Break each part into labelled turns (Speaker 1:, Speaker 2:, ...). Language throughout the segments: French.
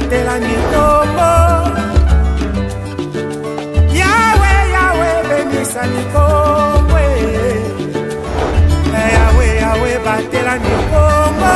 Speaker 1: batelani Kongo. Yahweh, Yahweh, bénissani Kongo. Yahweh, Yahweh, batelani Kongo.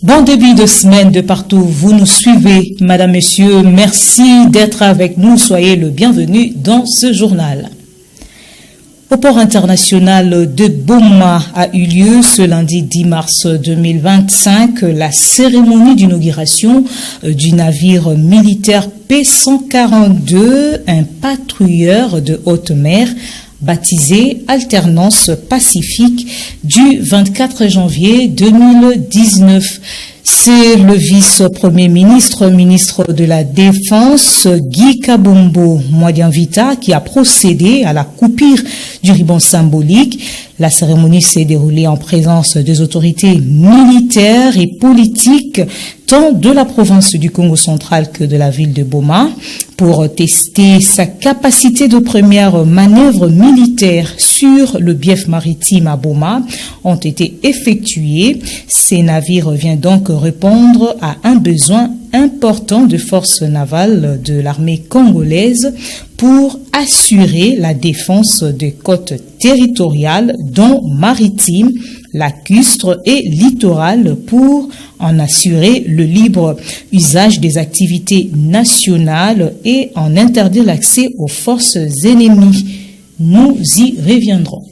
Speaker 2: Bon début de semaine de partout, vous nous suivez, Madame, Monsieur, merci d'être avec nous, soyez le bienvenu dans ce journal. Au port international de Boma a eu lieu ce lundi 10 mars 2025 la cérémonie d'inauguration du navire militaire P-142, un patrouilleur de haute mer baptisé Alternance Pacifique du 24 janvier 2019. C'est le vice-premier ministre, ministre de la Défense, Guy Kabombo Mwadianvita, qui a procédé à la coupure du ruban symbolique. La cérémonie s'est déroulée en présence des autorités militaires et politiques, tant de la province du Congo central que de la ville de Boma, pour tester sa capacité de première manœuvre militaire sur le bief maritime à Boma ont été effectués. Ces navires viennent donc répondre à un besoin important de forces navales de l'armée congolaise pour assurer la défense des côtes territoriales, dont maritimes, lacustres et littorales, pour en assurer le libre usage des activités nationales et en interdire l'accès aux forces ennemies. Nous y reviendrons.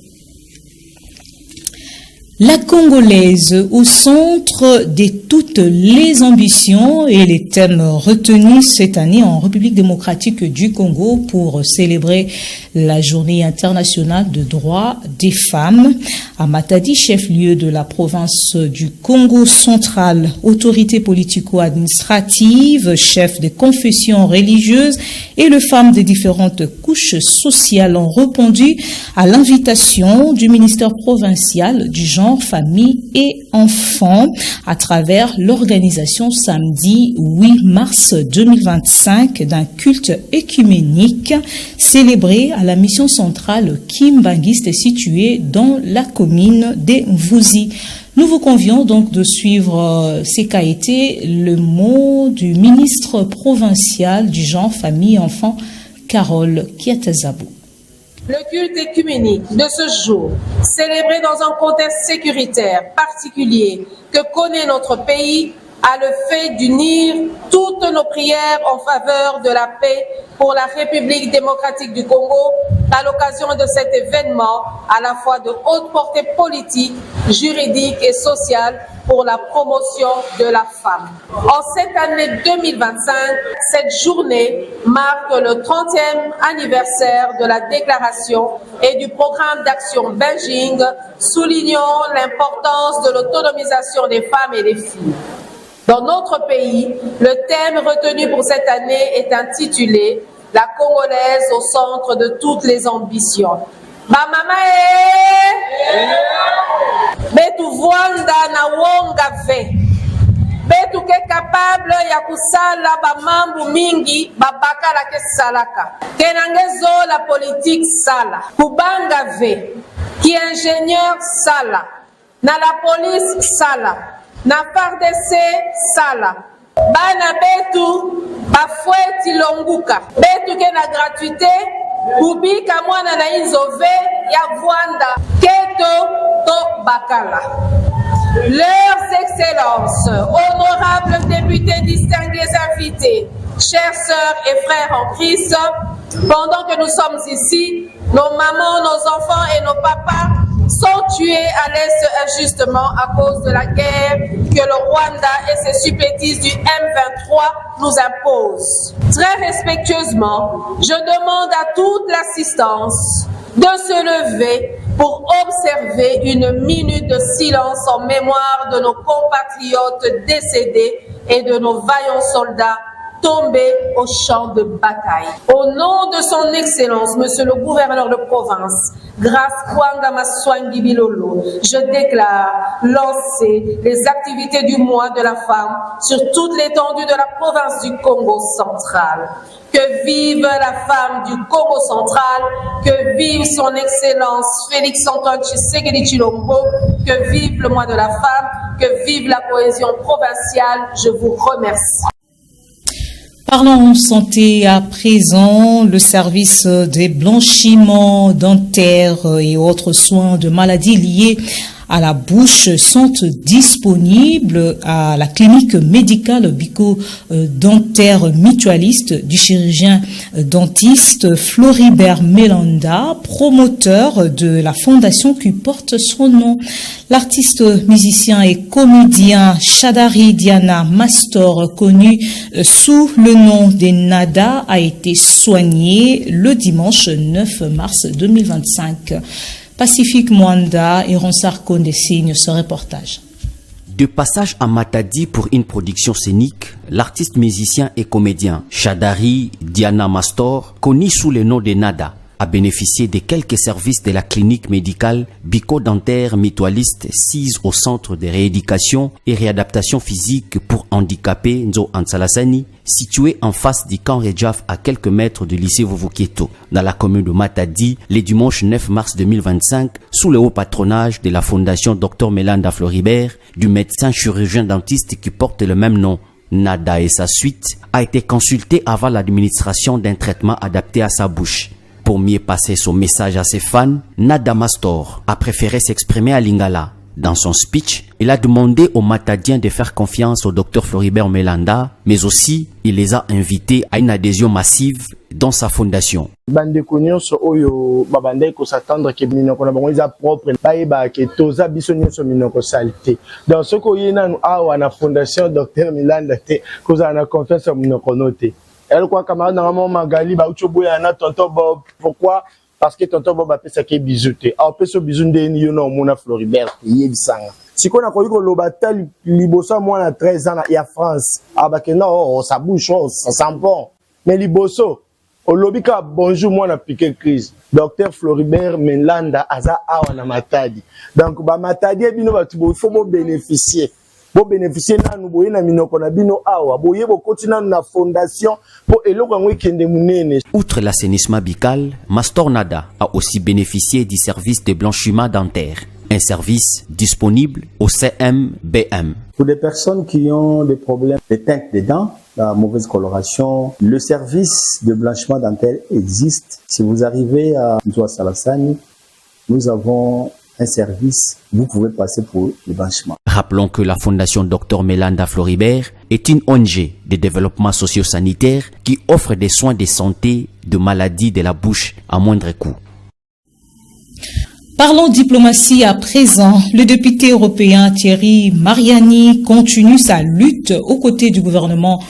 Speaker 2: La Congolaise au centre de toutes les ambitions et les thèmes retenus cette année en République démocratique du Congo pour célébrer la journée internationale de droits des femmes. À Matadi, chef-lieu de la province du Congo central, autorité politico-administrative, chef des confessions religieuses et les femmes des différentes couches sociales ont répondu à l'invitation du ministère provincial du genre, famille et enfants à travers l'organisation samedi 8 mars 2025 d'un culte écuménique célébré à la mission centrale Kimbangiste située dans la commune des Mvouzi. Nous vous convions donc de suivre ce qu'a été le mot du ministre provincial du genre, famille et enfants, Carole Kiatazabou.
Speaker 3: Le culte écuménique de ce jour, célébré dans un contexte sécuritaire particulier que connaît notre pays, a le fait d'unir toutes nos prières en faveur de la paix pour la République démocratique du Congo à l'occasion de cet événement à la fois de haute portée politique, juridique et sociale pour la promotion de la femme. En cette année 2025, cette journée marque le 30e anniversaire de la déclaration et du programme d'action Beijing, soulignant l'importance de l'autonomisation des femmes et des filles. Dans notre pays, le thème retenu pour cette année est intitulé « La Congolaise au centre de toutes les ambitions ». Ma mama betu voanda na wonga ve betu ke capable ya kusala ba mambu mingi babakala ke salaka kenangezo la politique sala kubanga ve ki ingénieur sala na la police sala na FARDC sala bana betu bafweti longuka betu ke na gratuité kubika mwana na inzove ya Vwanda keto to bakala. Leurs excellences, honorables députés distingués invités, chers sœurs et frères en Christ, pendant que nous sommes ici, nos mamans, nos enfants et nos papas sont tués à l'Est injustement à cause de la guerre que le Rwanda et ses supplétistes du M23 nous imposent. Très respectueusement, je demande à toute l'assistance de se lever pour observer une minute de silence en mémoire de nos compatriotes décédés et de nos vaillants soldats tombés au champ de bataille. Au nom de son Excellence, Monsieur le gouverneur de province, Grace Kwanga Maswangi Bilolo, je déclare lancer les activités du mois de la femme sur toute l'étendue de la province du Congo central. Que vive la femme du Congo central, que vive son Excellence Félix-Antoine Tshisekedi Tshilombo, que vive le mois de la femme, que vive la cohésion provinciale. Je vous remercie.
Speaker 2: Parlons santé à présent. Le service des blanchiments dentaires et autres soins de maladies liées à la bouche sont disponibles à la clinique médicale bucco-dentaire mutualiste du chirurgien dentiste Floribert Melanda, promoteur de la fondation qui porte son nom. L'artiste, musicien et comédien Shadari Diana Mastor, connu sous le nom des Nada, a été soigné le dimanche 9 mars 2025. Pacifique Mwanda et Ronsard Konde signent ce reportage.
Speaker 4: De passage à Matadi pour une production scénique, l'artiste musicien et comédien Shadari Diana Mastor, connu sous le nom de Nada, a bénéficié de quelques services de la clinique médicale bucco-dentaire mutualiste sise au centre de rééducation et réadaptation physique pour handicapés Nzo Ansalasani, situé en face du camp Redjaf à quelques mètres du lycée Vovokieto, dans la commune de Matadi, le dimanche 9 mars 2025, sous le haut patronage de la fondation Dr Melanda Floribert, du médecin chirurgien dentiste qui porte le même nom. Nada et sa suite a été consulté avant l'administration d'un traitement adapté à sa bouche. Pour mieux passer son message à ses fans, Nada Mastor a préféré s'exprimer à Lingala. Dans son speech, il a demandé aux Matadiens de faire confiance au Dr Floribert Melanda, mais aussi il les a invités à une adhésion massive dans sa fondation.
Speaker 5: Bande nyonso oyo babandai ko s'attendre ke minoko na bango isa propre ba ke toza biso nyonso minoko salite. Dans ce ko yena nu awa na fondation Dr Melanda te ko za na confiance minoko note. Elle quoi camarade na Magali ba uchoboya na tonton Bob. Pourquoi? Parce que tonton Bob a fait ça qui bizuté. A fait ce bizou ndeni yo na mona Floribert yebisanga. Siko na koliko lobata liboso moi na 13 ans ya France. Ah ba ke non ça bouche ça sent bon. Mais liboso au lobika bonjour moi na piqué crise. Docteur Floribert Melanda aza awa na Matadi. Donc ba Matadi bino batu bo il faut mo bénéficier. Bo bénéficier na nous boye na minoko na bino awa boye bo continue na fondation pour eloko ngwe kende munene.
Speaker 4: Outre l'assainissement buccal, Mastor Nada a aussi bénéficié du service de blanchiment dentaire, un service disponible au CMBM.
Speaker 6: Pour des personnes qui ont des problèmes de teinte des dents, la mauvaise coloration, le service de blanchiment dentaire existe. Si vous arrivez à Nzoa Salasani, nous avons un service, vous pouvez passer pour le blanchiment.
Speaker 4: Rappelons que la fondation Dr Melanda Floribert est une ONG de développement socio-sanitaire qui offre des soins de santé de maladies de la bouche à moindre coût.
Speaker 2: Parlons diplomatie à présent. Le député européen Thierry Mariani continue sa lutte aux côtés du gouvernement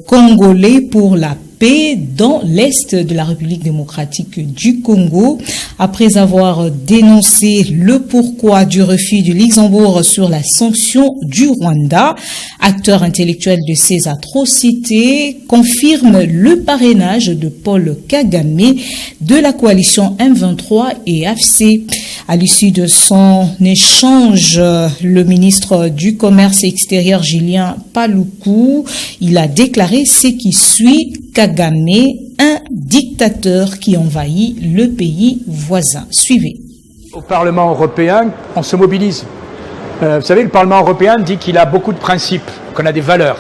Speaker 2: congolais pour la paix dans l'est de la République démocratique du Congo, après avoir dénoncé le pourquoi du refus du Luxembourg sur la sanction du Rwanda. Acteur intellectuel de ces atrocités, confirme le parrainage de Paul Kagame de la coalition M23 et AFC. À l'issue de son échange, le ministre du Commerce extérieur Julien Paluku, il a déclaré ce qui suit: Kagame, un dictateur qui envahit le pays voisin. Suivez.
Speaker 7: Au Parlement européen, on se mobilise. Vous savez, le Parlement européen dit qu'il a beaucoup de principes, qu'on a des valeurs.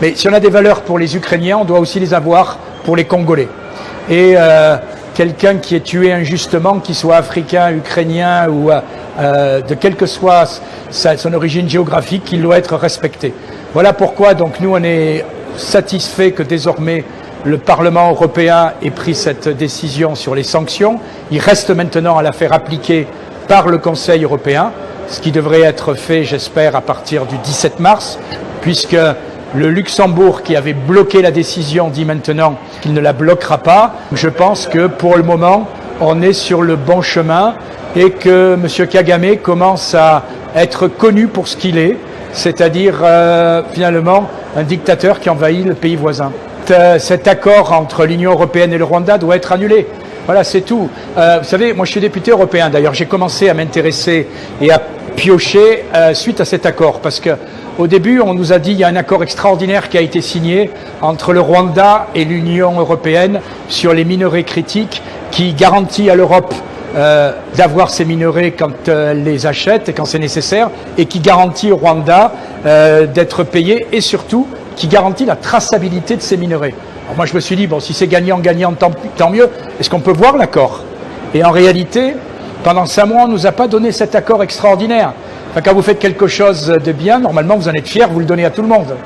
Speaker 7: Mais si on a des valeurs pour les Ukrainiens, on doit aussi les avoir pour les Congolais. Et quelqu'un qui est tué injustement, qu'il soit africain, ukrainien ou de quelle que soit son origine géographique, il doit être respecté. Voilà pourquoi donc nous on est satisfait que désormais le Parlement européen ait pris cette décision sur les sanctions. Il reste maintenant à la faire appliquer par le Conseil européen, ce qui devrait être fait, j'espère, à partir du 17 mars, puisque le Luxembourg, qui avait bloqué la décision, dit maintenant qu'il ne la bloquera pas. Je pense que pour le moment, on est sur le bon chemin et que M. Kagame commence à être connu pour ce qu'il est, c'est-à-dire finalement un dictateur qui envahit le pays voisin. Cet accord entre l'Union européenne et le Rwanda doit être annulé. Voilà, c'est tout. Vous savez, moi je suis député européen, d'ailleurs j'ai commencé à m'intéresser et à piocher suite à cet accord, parce que au début on nous a dit il y a un accord extraordinaire qui a été signé entre le Rwanda et l'Union européenne sur les minerais critiques qui garantit à l'Europe d'avoir ces minerais quand elle les achète et quand c'est nécessaire, et qui garantit au Rwanda d'être payé, et surtout qui garantit la traçabilité de ces minerais. Alors moi je me suis dit, bon, si c'est gagnant-gagnant, tant mieux. Est-ce qu'on peut voir l'accord? Et en réalité, pendant 5 mois, on ne nous a pas donné cet accord extraordinaire. Enfin, quand vous faites quelque chose de bien, normalement vous en êtes fier, vous le donnez à tout le monde.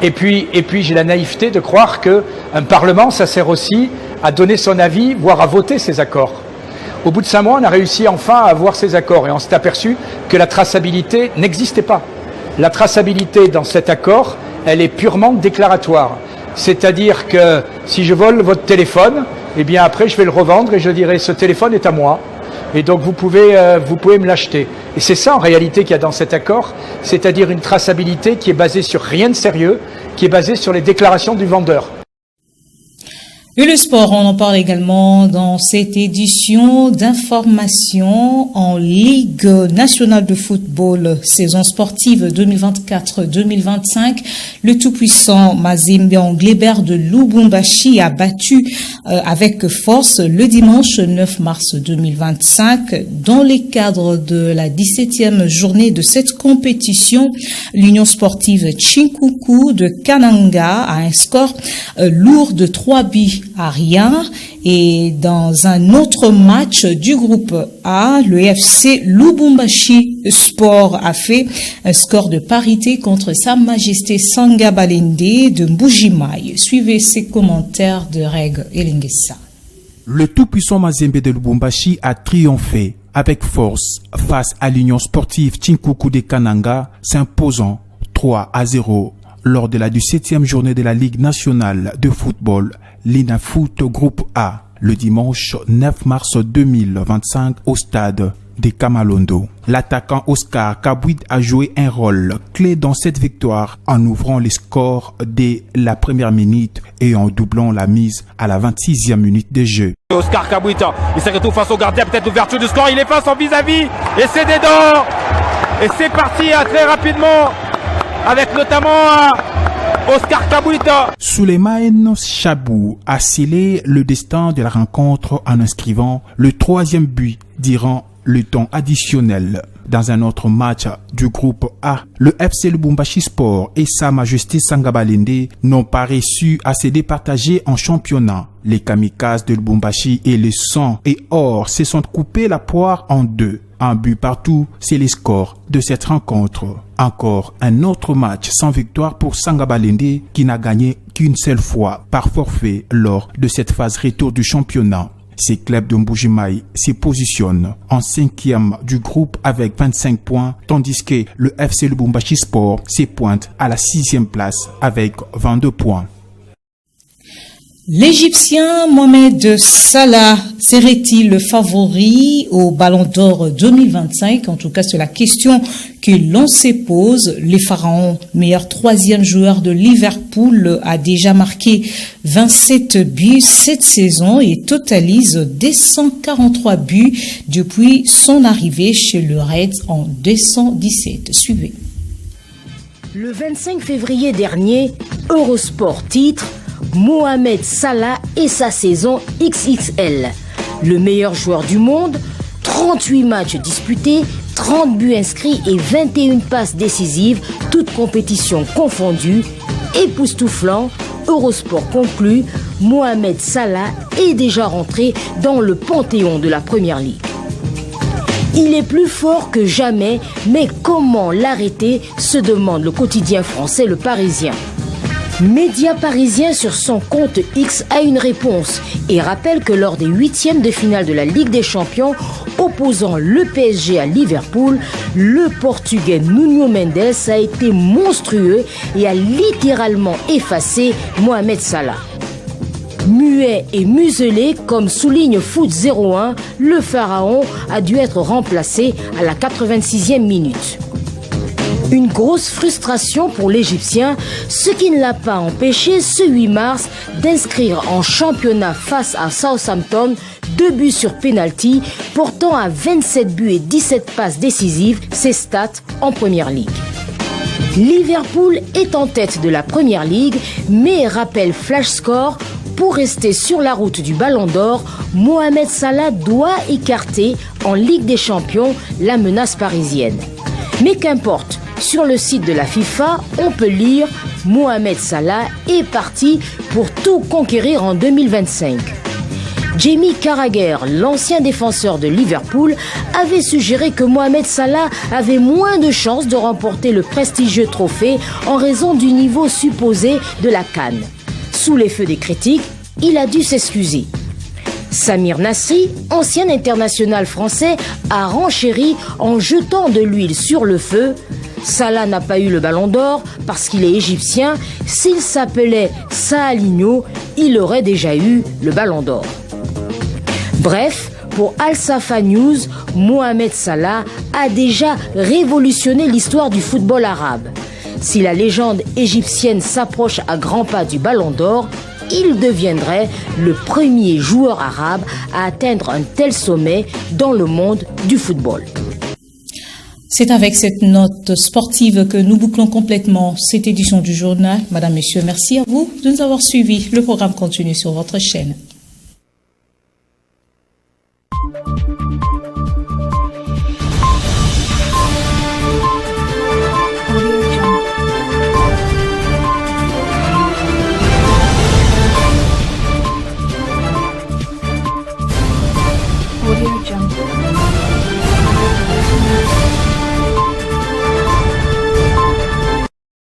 Speaker 7: Et puis j'ai la naïveté de croire qu'un Parlement, ça sert aussi à donner son avis, voire à voter ces accords. Au bout de 5 mois, on a réussi enfin à avoir ces accords, et on s'est aperçu que la traçabilité n'existait pas. La traçabilité dans cet accord, elle est purement déclaratoire. C'est-à-dire que si je vole votre téléphone, eh bien après je vais le revendre et je dirai ce téléphone est à moi. Et donc vous pouvez me l'acheter. Et c'est ça en réalité qu'il y a dans cet accord, c'est-à-dire une traçabilité qui est basée sur rien de sérieux, qui est basée sur les déclarations du vendeur.
Speaker 2: Et le sport, on en parle également dans cette édition d'information en Ligue nationale de football, saison sportive 2024-2025. Le tout-puissant Mazembe Anglebert de Lubumbashi a battu avec force le dimanche 9 mars 2025. Dans les cadres de la 17e journée de cette compétition, l'Union sportive Chinkuku de Kananga a un score lourd de 3-1. Et dans un autre match du groupe A, le FC Lubumbashi Sport a fait un score de parité contre Sa Majesté Sanga Balende de Mbujimayi. Suivez ces commentaires de Reg Elingessa.
Speaker 8: Le tout-puissant Mazembe de Lubumbashi a triomphé avec force face à l'Union sportive Chinkuku de Kananga, s'imposant 3-0 lors de la 17e journée de la Ligue nationale de football, l'INAFOOT Groupe A, le dimanche 9 mars 2025 au stade de Kamalondo. L'attaquant Oscar Kabwit a joué un rôle clé dans cette victoire en ouvrant les scores dès la première minute et en doublant la mise à la 26e minute de jeu.
Speaker 9: Oscar Kabwit, il se retrouve face au gardien, peut-être l'ouverture du score, il est face en vis-à-vis et c'est dedans. Et c'est parti très rapidement avec notamment Oscar Kabwita.
Speaker 8: Souleymane Chabou a scellé le destin de la rencontre en inscrivant le 3e but durant le temps additionnel. Dans un autre match du groupe A, le FC Lubumbashi Sport et Sa Majesté Sanga Balende n'ont pas réussi à se départager en championnat. Les kamikazes de Lubumbashi et les Sang et Or se sont coupés la poire en deux. Un but partout, c'est les scores de cette rencontre. Encore un autre match sans victoire pour Sanga Balende qui n'a gagné qu'une seule fois par forfait lors de cette phase retour du championnat. Ces clubs de Mbujimayi se positionnent en 5e du groupe avec 25 points, tandis que le FC Lubumbashi Sport se pointe à la 6e place avec 22 points.
Speaker 2: L'Égyptien Mohamed Salah serait-il le favori au Ballon d'Or 2025? En tout cas, c'est la question que l'on se pose. Les Pharaons, meilleur 3e joueur de Liverpool, a déjà marqué 27 buts cette saison et totalise 243 buts depuis son arrivée chez le Reds en 217. Suivez.
Speaker 10: Le 25 février dernier, Eurosport titre Mohamed Salah et sa saison XXL. Le meilleur joueur du monde, 38 matchs disputés, 30 buts inscrits et 21 passes décisives, toutes compétitions confondues. Époustouflant, Eurosport conclut, Mohamed Salah est déjà rentré dans le panthéon de la Première Ligue. Il est plus fort que jamais, mais comment l'arrêter, se demande le quotidien français Le Parisien. Média parisien sur son compte X a une réponse et rappelle que lors des 8e de finale de la Ligue des Champions opposant le PSG à Liverpool, le Portugais Nuno Mendes a été monstrueux et a littéralement effacé Mohamed Salah. Muet et muselé, comme souligne Foot 01, le Pharaon a dû être remplacé à la 86e minute. Une grosse frustration pour l'Égyptien, ce qui ne l'a pas empêché ce 8 mars d'inscrire en championnat face à Southampton 2 buts sur pénalty, portant à 27 buts et 17 passes décisives ses stats en Première Ligue. Liverpool est en tête de la Première Ligue, mais rappelle Flash Score, pour rester sur la route du Ballon d'Or, Mohamed Salah doit écarter en Ligue des Champions la menace parisienne. Mais qu'importe, sur le site de la FIFA, on peut lire « Mohamed Salah est parti pour tout conquérir en 2025 ». Jamie Carragher, l'ancien défenseur de Liverpool, avait suggéré que Mohamed Salah avait moins de chances de remporter le prestigieux trophée en raison du niveau supposé de la CAN. Sous les feux des critiques, il a dû s'excuser. Samir Nasri, ancien international français, a renchéri en jetant de l'huile sur le feu. Salah n'a pas eu le Ballon d'Or parce qu'il est égyptien. S'il s'appelait Sahaligno, il aurait déjà eu le Ballon d'Or. Bref, pour Al Safa News, Mohamed Salah a déjà révolutionné l'histoire du football arabe. Si la légende égyptienne s'approche à grands pas du Ballon d'Or, il deviendrait le premier joueur arabe à atteindre un tel sommet dans le monde du football.
Speaker 2: C'est avec cette note sportive que nous bouclons complètement cette édition du journal. Madame, Monsieur, merci à vous de nous avoir suivis. Le programme continue sur votre chaîne.
Speaker 11: Audio Jungle.